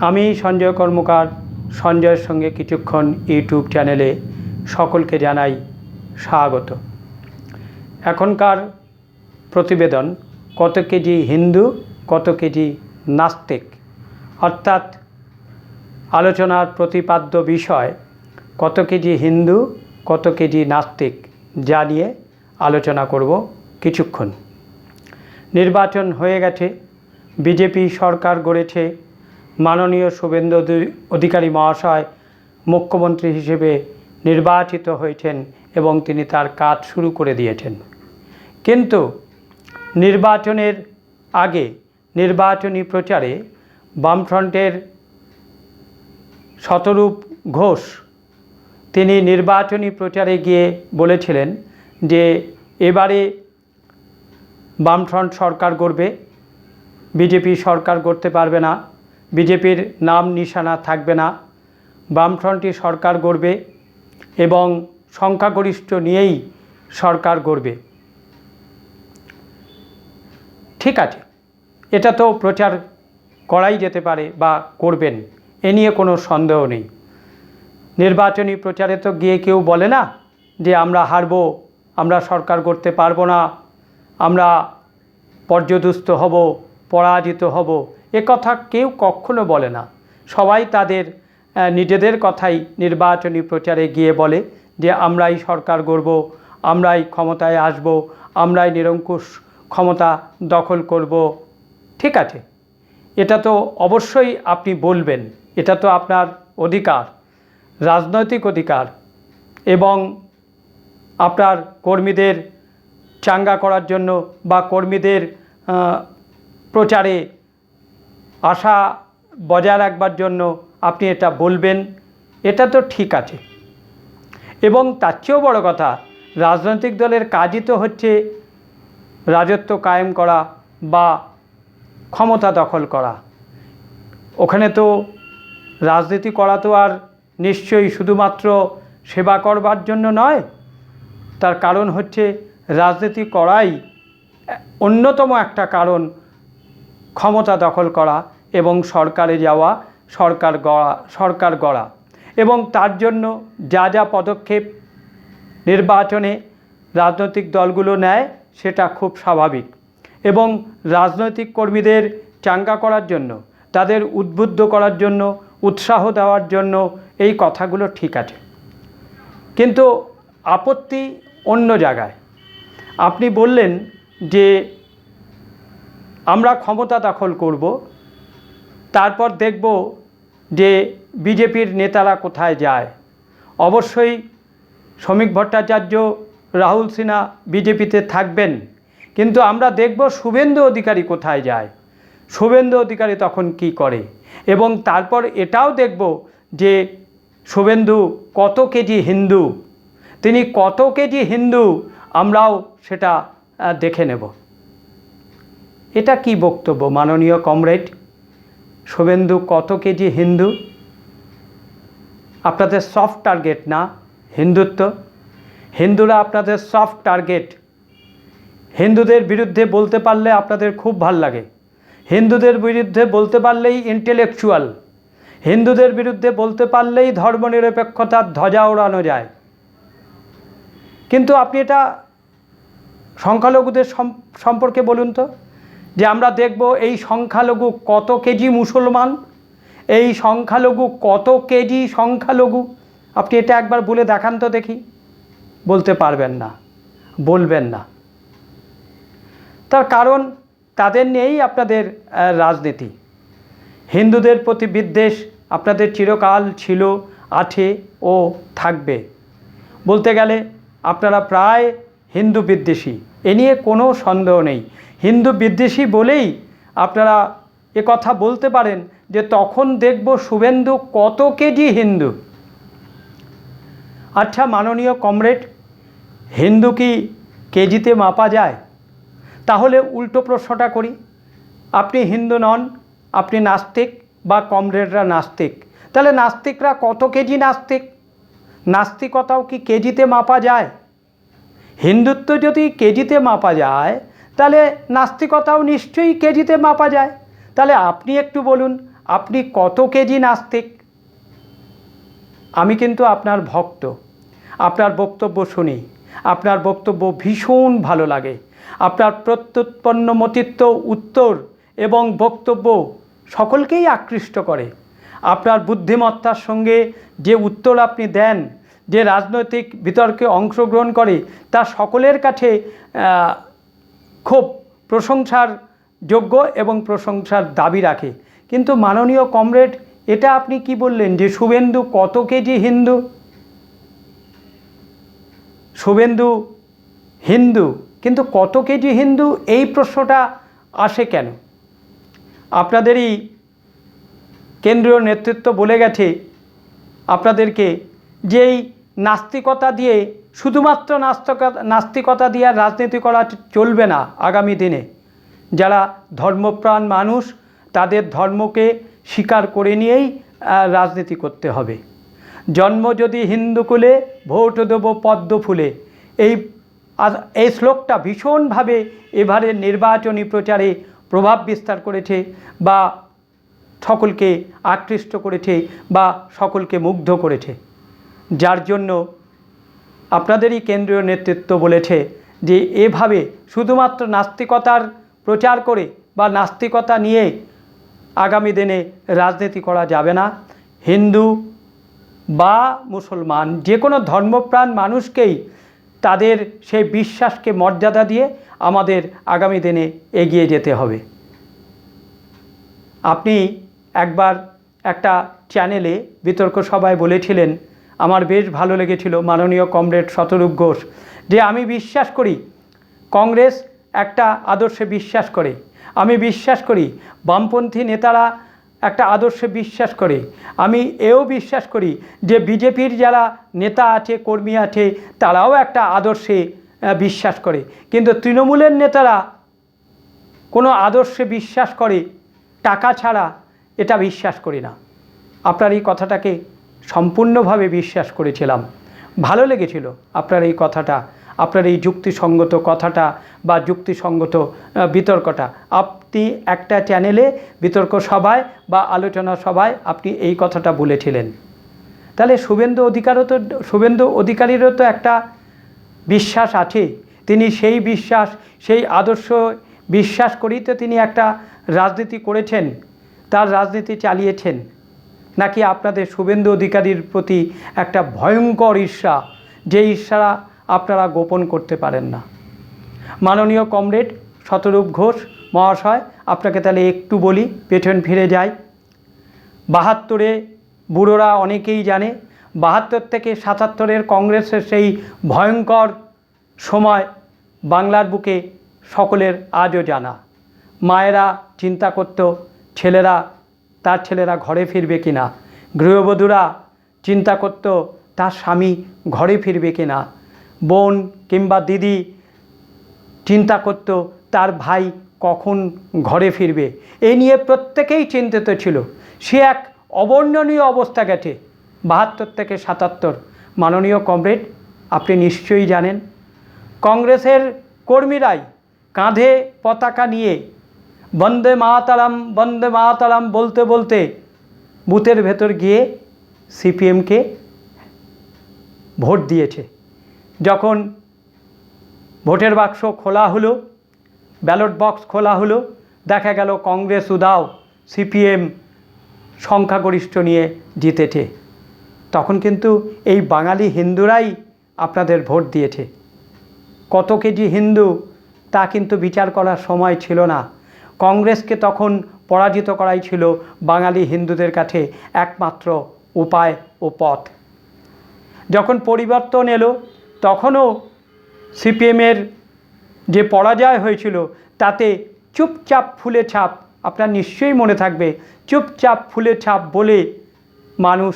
আমি সঞ্জয় কর্মকার সঞ্জয়ের সঙ্গে কিছুক্ষণ ইউটিউব চ্যানেলে সকলকে জানাই স্বাগত। এখনকার প্রতিবেদন কত কেজি হিন্দু কত কেজি নাস্তিক, অর্থাৎ আলোচনার প্রতিপাদ্য বিষয় কত কেজি হিন্দু কত কেজি নাস্তিক, যা নিয়ে আলোচনা করব কিছুক্ষণ। নির্বাচন হয়ে গেছে, বিজেপি সরকার গড়েছে, মাননীয় শুভেন্দু অধিকারী মহাশয় মুখ্যমন্ত্রী হিসেবে নির্বাচিত হয়েছেন এবং তিনি তার কাজ শুরু করে দিয়েছেন। কিন্তু নির্বাচনের আগে নির্বাচনী প্রচারে বামফ্রন্টের শতরূপ ঘোষ তিনি নির্বাচনী প্রচারে গিয়ে বলেছিলেন যে এবারে বামফ্রন্ট সরকার গড়বে, বিজেপি সরকার গড়তে পারবে না, বিজেপির নাম নিশানা থাকবে না, বামফ্রন্টই সরকার গড়বে এবং সংখ্যাগরিষ্ঠ নিয়েই সরকার গড়বে। ঠিক আছে, এটা তো প্রচার করাই যেতে পারে বা করবেন, এ নিয়ে কোনো সন্দেহ নেই। নির্বাচনী প্রচারে তো গিয়ে কেউ বলে না যে আমরা হারব, আমরা সরকার গড়তে পারবো না, আমরা পর্যদুস্ত হব, পরাজিত হব, এ কথা কেউ কখনো বলে না। সবাই তাদের নিজেদের কথাই নির্বাচনী প্রচারে গিয়ে বলে যে আমরাই সরকার গড়ব, আমরাই ক্ষমতায় আসব, আমরাই নিরঙ্কুশ ক্ষমতা দখল করব। ঠিক আছে, এটা তো অবশ্যই আপনি বলবেন, এটা তো আপনার অধিকার, রাজনৈতিক অধিকার, এবং আপনার কর্মীদের চাঙ্গা করার জন্য বা কর্মীদের প্রচারে আশা বজায় রাখবার জন্য আপনি এটা বলবেন, এটা তো ঠিক আছে। এবং তার চেয়েও বড় কথা, রাজনৈতিক দলের কাজই তো হচ্ছে রাজত্ব কায়েম করা বা ক্ষমতা দখল করা। ওখানে তো রাজনীতি করা তো আর নিশ্চয়ই শুধুমাত্র সেবা করবার জন্য নয়, তার কারণ হচ্ছে রাজনীতি করাই অন্যতম একটা কারণ ক্ষমতা দখল করা এবং সরকারে যাওয়া, সরকার গড়া। এবং তার জন্য যা যা পদক্ষেপ নির্বাচনে রাজনৈতিক দলগুলো নেয় সেটা খুব স্বাভাবিক, এবং রাজনৈতিক কর্মীদের চাঙ্গা করার জন্য, তাদের উদ্বুদ্ধ করার জন্য, উৎসাহ দেওয়ার জন্য এই কথাগুলো ঠিক আছে। কিন্তু আপত্তি অন্য জায়গায়। আপনি বললেন যে আমরা ক্ষমতা দখল করব, তারপর দেখব যে বিজেপির নেতারা কোথায় যায়। অবশ্যই শ্রমিক ভট্টাচার্য, রাহুল সিনহা বিজেপিতে থাকবেন, কিন্তু আমরা দেখব শুভেন্দু অধিকারী কোথায় যায়, শুভেন্দু অধিকারী তখন কি করে, এবং তারপর এটাও দেখব যে শুভেন্দু কত কেজি হিন্দু, তিনি কত কেজি হিন্দু আমরাও সেটা দেখে নেব। এটা কি বক্তব্য মাননীয় কমরেড? শুভেন্দু কত কেজি হিন্দু? আপনাদের সফট টার্গেট না হিন্দুত্ব? হিন্দুরা আপনাদের সফট টার্গেট। হিন্দুদের বিরুদ্ধে বলতে পারলে আপনাদের খুব ভাল লাগে, হিন্দুদের বিরুদ্ধে বলতে পারলেই ইন্টেলেকচুয়াল, হিন্দুদের বিরুদ্ধে বলতে পারলেই ধর্মনিরপেক্ষতার ধ্বজা ওড়ানো যায়। কিন্তু আপনি এটা সংখ্যালঘুদের সম্পর্কে বলুন তো, যে আমরা দেখব এই সংখ্যালঘু কত কেজি মুসলমান, এই সংখ্যালঘু কত কেজি সংখ্যালঘু, আপনি এটা একবার বলে দেখান তো দেখি। বলতে পারবেন না, বলবেন না। তার কারণ তাদের নিয়েই আপনাদের রাজনীতি। হিন্দুদের প্রতি বিদ্বেষ আপনাদের চিরকাল ছিল, আছে ও থাকবে। বলতে গেলে আপনারা প্রায় হিন্দু বিদ্বেষী, এ নিয়ে কোনো সন্দেহ নেই। হিন্দু বিদ্বেষী বলেই আপনারা এ কথা বলতে পারেন যে তখন দেখব শুভেন্দু কত কেজি হিন্দু। আচ্ছা মাননীয় কমরেড, হিন্দু কি কেজিতে মাপা যায়? তাহলে উল্টো প্রশ্নটা করি, আপনি হিন্দু নন, আপনি নাস্তিক বা কমরেডরা নাস্তিক, তাহলে নাস্তিকরা কত কেজি নাস্তিক? নাস্তিকতাও কি কেজিতে মাপা যায়? হিন্দুত্ব যদি কেজিতে মাপা যায় তাহলে নাস্তিকতাও নিশ্চয়ই কেজিতে মাপা যায়। তাহলে আপনি একটু বলুন, আপনি কত কেজি নাস্তিক। আমি কিন্তু আপনার ভক্ত, আপনার বক্তব্য শুনি, আপনার বক্তব্য ভীষণ ভালো লাগে। আপনার প্রত্যুৎপন্ন মতিত্ব, উত্তর এবং বক্তব্য সকলকেই আকৃষ্ট করে। আপনার বুদ্ধিমত্তার সঙ্গে যে উত্তর আপনি দেন, যে রাজনৈতিক বিতর্কে অংশগ্রহণ করে, তা সকলের কাছে খুব প্রশংসার যোগ্য এবং প্রশংসার দাবি রাখে। কিন্তু মাননীয় কমরেড, এটা আপনি কি বললেন যে শুভেন্দু কত কেজি হিন্দু? শুভেন্দু হিন্দু, কিন্তু কত কেজি হিন্দু, এই প্রশ্নটা আসে কেন? আপনাদেরই কেন্দ্রীয় নেতৃত্ব বলে গেছে আপনাদেরকে যে এই নাস্তিকতা দিয়ে, শুধুমাত্র নাস্তিকতা দিয়ে আর রাজনীতি করা চলবে না। আগামী দিনে যারা ধর্মপ্রাণ মানুষ, তাদের ধর্মকে স্বীকার করে নিয়েই রাজনীতি করতে হবে। জন্ম যদি হিন্দুকুলে, ভোট দেব পদ্ম ফুলে, এই শ্লোকটা ভীষণভাবে এবারের নির্বাচনী প্রচারে প্রভাব বিস্তার করেছে বা সকলকে আকৃষ্ট করেছে বা সকলকে মুগ্ধ করেছে। যার জন্য আপনাদেরই কেন্দ্রীয় নেতৃত্ব বলেছে যে এভাবে শুধুমাত্র নাস্তিকতার প্রচার করে বা নাস্তিকতা নিয়ে আগামী দিনে রাজনীতি করা যাবে না। হিন্দু বা মুসলমান যে কোনো ধর্মপ্রাণ মানুষকেই তাদের সেই বিশ্বাসকে মর্যাদা দিয়ে আমাদের আগামী দিনে এগিয়ে যেতে হবে। আপনি একবার একটা চ্যানেলে বিতর্ক সভায় বলেছিলেন, আমার বেশ ভালো লেগেছিল, মাননীয় কমরেড শতরূপ ঘোষ, যে আমি বিশ্বাস করি কংগ্রেস একটা আদর্শে বিশ্বাস করে, আমি বিশ্বাস করি বামপন্থী নেতারা একটা আদর্শে বিশ্বাস করে, আমি এও বিশ্বাস করি যে বিজেপির যারা নেতা আছে, কর্মী আছে, তারাও একটা আদর্শে বিশ্বাস করে, কিন্তু তৃণমূলের নেতারা কোনো আদর্শে বিশ্বাস করে টাকা ছাড়া, এটা বিশ্বাস করি না। আপনার এই কথাটাকে সম্পূর্ণভাবে বিশ্বাস করেছিলাম, ভালো লেগেছিল আপনার এই কথাটা, আপনার এই যুক্তিসঙ্গত কথাটা বা যুক্তিসঙ্গত বিতর্কটা। আপনি একটা চ্যানেলে বিতর্ক সভায় বা আলোচনা সভায় আপনি এই কথাটা বলেছিলেন। তাহলে শুভেন্দু অধিকারীরও তো একটা বিশ্বাস আছে, তিনি সেই বিশ্বাস, সেই আদর্শ বিশ্বাস করেই তো তিনি একটা রাজনীতি করেছেন, তার রাজনীতি চালিয়েছেন। নাকি আপনাদের শুভেন্দু অধিকারীর প্রতি একটা ভয়ঙ্কর ঈর্ষা, যে ঈর্ষা আপনারা গোপন করতে পারেন না? মাননীয় কমরেড শতরূপ ঘোষ মহাশয়, আপনাকে তাহলে একটু বলি, পেছন ফিরে যাই। ৭২-এ বুড়োরা অনেকেই জানে, ৭২ থেকে ৭৭-এর কংগ্রেসের সেই ভয়ঙ্কর সময় বাংলার বুকে সকলের আজও জানা। মায়েরা চিন্তা করত তার ছেলেরা ঘরে ফিরবে কিনা, গৃহবধূরা চিন্তা করত তার স্বামী ঘরে ফিরবে কিনা, বোন কিংবা দিদি চিন্তা করত তার ভাই কখন ঘরে ফিরবে। এই নিয়ে প্রত্যেকেই চিন্তিত ছিল। সে এক অবর্ণনীয় অবস্থা গেছে ৭২ থেকে ৭৭। মাননীয় কমরেড, আপনি নিশ্চয়ই জানেন কংগ্রেসের কর্মীরাই কাঁধে পতাকা নিয়ে বন্দে মাতারাম বলতে বলতে বুথের ভেতর গিয়ে সিপিএমকে ভোট দিয়েছে। যখন ভোটের বাক্স খোলা হলো, ব্যালট বক্স খোলা হলো, দেখা গেল কংগ্রেস উধাও, সিপিএম সংখ্যাগরিষ্ঠ নিয়ে জিতেছে। তখন কিন্তু এই বাঙালি হিন্দুরাই আপনাদের ভোট দিয়েছে। কত কেজি হিন্দু তা কিন্তু বিচার করার সময় ছিল না। কংগ্রেসকে তখন পরাজিত করাই ছিল বাঙালি হিন্দুদের কাছে একমাত্র উপায় ও পথ। যখন পরিবর্তন এলো, তখনও সিপিএমের যে পরাজয় হয়েছিল তাতে চুপচাপ ফুলে ছাপ, আপনার নিশ্চয়ই মনে থাকবে, চুপচাপ ফুলে ছাপ বলে মানুষ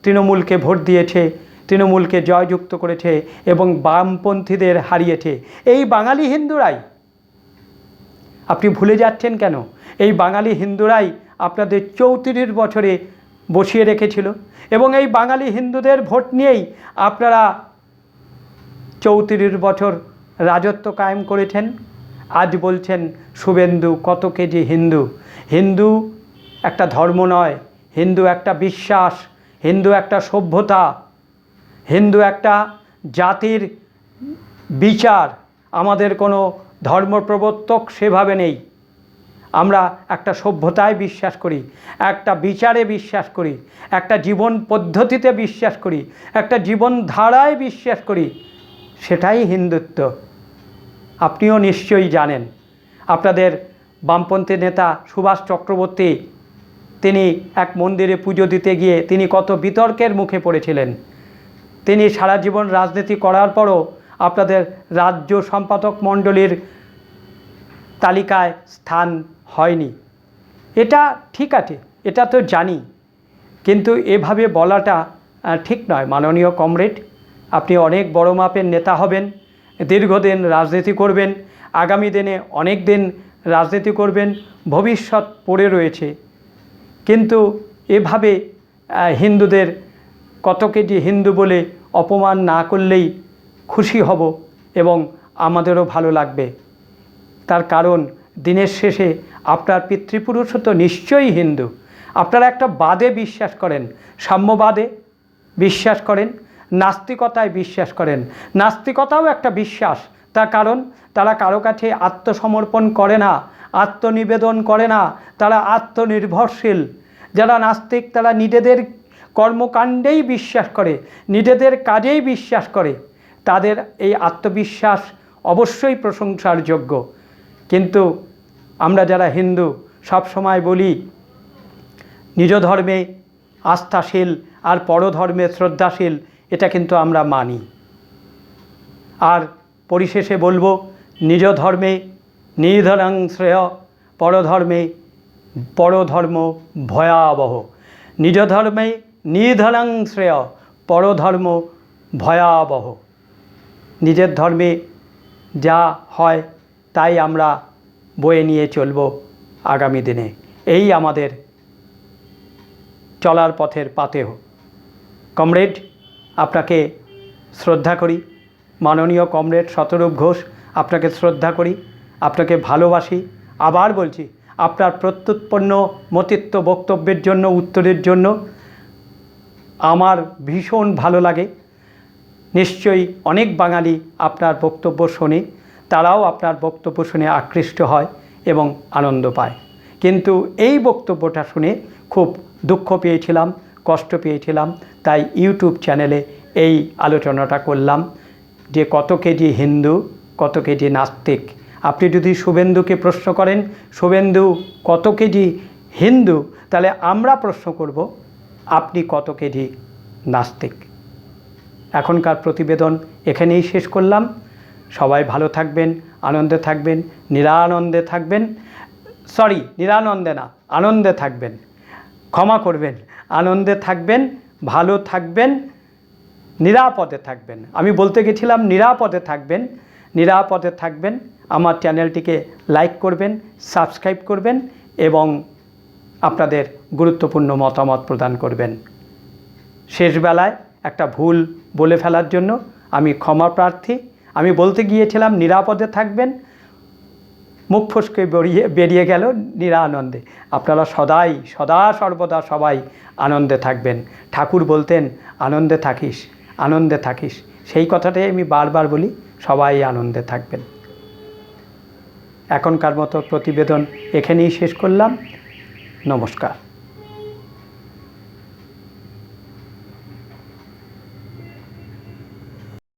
তৃণমূলকে ভোট দিয়েছে, তৃণমূলকে জয়যুক্ত করেছে এবং বামপন্থীদের হারিয়েছে এই বাঙালি হিন্দুরাই। আপনি ভুলে যাচ্ছেন কেন? এই বাঙালি হিন্দুরাই আপনাদের 34 বছরে বসিয়ে রেখেছিল এবং এই বাঙালি হিন্দুদের ভোট নিয়েই আপনারা 34 বছর রাজত্ব কায়েম করেছেন। আজ বলছেন শুভেন্দু কত কেজি হিন্দু। হিন্দু একটা ধর্ম নয়, হিন্দু একটা বিশ্বাস, হিন্দু একটা সভ্যতা, হিন্দু একটা জাতির বিচার। আমাদের কোনো ধর্মপ্রবর্তক সেভাবে নেই। আমরা একটা সভ্যতায় বিশ্বাস করি, একটা বিচারে বিশ্বাস করি, একটা জীবন পদ্ধতিতে বিশ্বাস করি, একটা জীবনধারায় বিশ্বাস করি। সেটাই হিন্দুত্ব। আপনিও নিশ্চয়ই জানেন। আপনাদের বামপন্থী নেতা সুভাষ চক্রবর্তী, তিনি এক মন্দিরে পুজো দিতে গিয়ে তিনি কত বিতর্কের মুখে পড়েছিলেন। তিনি সারা জীবন রাজনীতি করার পরও আপনাদের রাজ্য সম্পাদক মণ্ডলীর তালিকায় স্থান হয়নি। এটা ঠিক আছে, এটা তো জানি, কিন্তু এভাবে বলাটা ঠিক নয়। মাননীয় কমরেড, আপনি অনেক বড় মাপের নেতা হবেন, দীর্ঘদিন রাজনীতি করবেন, আগামী দিনে অনেক দিন রাজনীতি করবেন, ভবিষ্যৎ পড়ে রয়েছে। কিন্তু এভাবে হিন্দুদের কত কেজি হিন্দু বলে অপমান না করলেই খুশি হব এবং আমাদেরও ভালো লাগবে। তার কারণ দিনের শেষে আপনার পিতৃপুরুষও তো নিশ্চয়ই হিন্দু। আপনারা একটা বাদে বিশ্বাস করেন, সাম্যবাদে বিশ্বাস করেন, নাস্তিকতায় বিশ্বাস করেন। নাস্তিকতাও একটা বিশ্বাস, তার কারণ তারা কারো কাছে আত্মসমর্পণ করে না, আত্মনিবেদন করে না, তারা আত্মনির্ভরশীল। যারা নাস্তিক তারা নিজেদের কর্মকাণ্ডেই বিশ্বাস করে, নিজেদের কাজেই বিশ্বাস করে। তাদের এই আত্মবিশ্বাস অবশ্যই প্রশংসার যোগ্য। কিন্তু আমরা যারা হিন্দু সব সময় বলি নিজ ধর্মে আস্থাশীল আর পরধর্মে শ্রদ্ধাশীল, এটা কিন্তু আমরা মানি। আর পরিশেষে বলবো, নিজ ধর্মে নিধনাং শ্রেয়, পরধর্ম ভয়াবহ। নিজ ধর্মে নিধনাং শ্রেয়, পরধর্ম ভয়াবহ। নিজের ধর্মে যা হয় তাই আমরা বয়ে নিয়ে চলব আগামী দিনে। এই আমাদের চলার পথের পাথেয়। কমরেড, আপনাকে শ্রদ্ধা করি। মাননীয় কমরেড শতরূপ ঘোষ, আপনাকে শ্রদ্ধা করি, আপনাকে ভালোবাসি। আবার বলছি, আপনার প্রত্যুৎপন্ন মতিত্ব বক্তব্যের জন্য, উত্তরের জন্য আমার ভীষণ ভালো লাগে। নিশ্চয়ই অনেক বাঙালি আপনার বক্তব্য শোনে, তারাও আপনার বক্তব্য শুনে আকৃষ্ট হয় এবং আনন্দ পায়। কিন্তু এই বক্তব্যটা শুনে খুব দুঃখ পেয়েছিলাম, কষ্ট পেয়েছিলাম। তাই ইউটিউব চ্যানেলে এই আলোচনাটা করলাম যে কত কেজি হিন্দু, কত কেজি নাস্তিক। আপনি যদি শুভেন্দুকে প্রশ্ন করেন শুভেন্দু কত কেজি হিন্দু, তাহলে আমরা প্রশ্ন করব আপনি কত কেজি নাস্তিক। এখনকার প্রতিবেদন এখানেই শেষ করলাম। সবাই ভালো থাকবেন, আনন্দে থাকবেন, নিরানন্দে থাকবেন। নিরানন্দে না, আনন্দে থাকবেন। ক্ষমা করবেন, আনন্দে থাকবেন, ভালো থাকবেন, নিরাপদে থাকবেন। আমি বলতে গেছিলাম নিরাপদে থাকবেন। নিরাপদে থাকবেন। আমার চ্যানেলটিকে লাইক করবেন, সাবস্ক্রাইব করবেন এবং আপনাদের গুরুত্বপূর্ণ মতামত প্রদান করবেন। শেষবেলায় একটা ভুল বলে ফেলার জন্য আমি ক্ষমা প্রার্থী। আমি বলতে গিয়েছিলাম নিরাপদে থাকবেন, মুখ ফসকে বেরিয়ে গেল নিরানন্দে। আপনারা সদা সর্বদা সবাই আনন্দে থাকবেন। ঠাকুর বলতেন আনন্দে থাকিস, আনন্দে থাকিস। সেই কথাটাই আমি বারবার বলি, সবাই আনন্দে থাকবেন। এখনকার মতো প্রতিবেদন এখানেই শেষ করলাম। নমস্কার।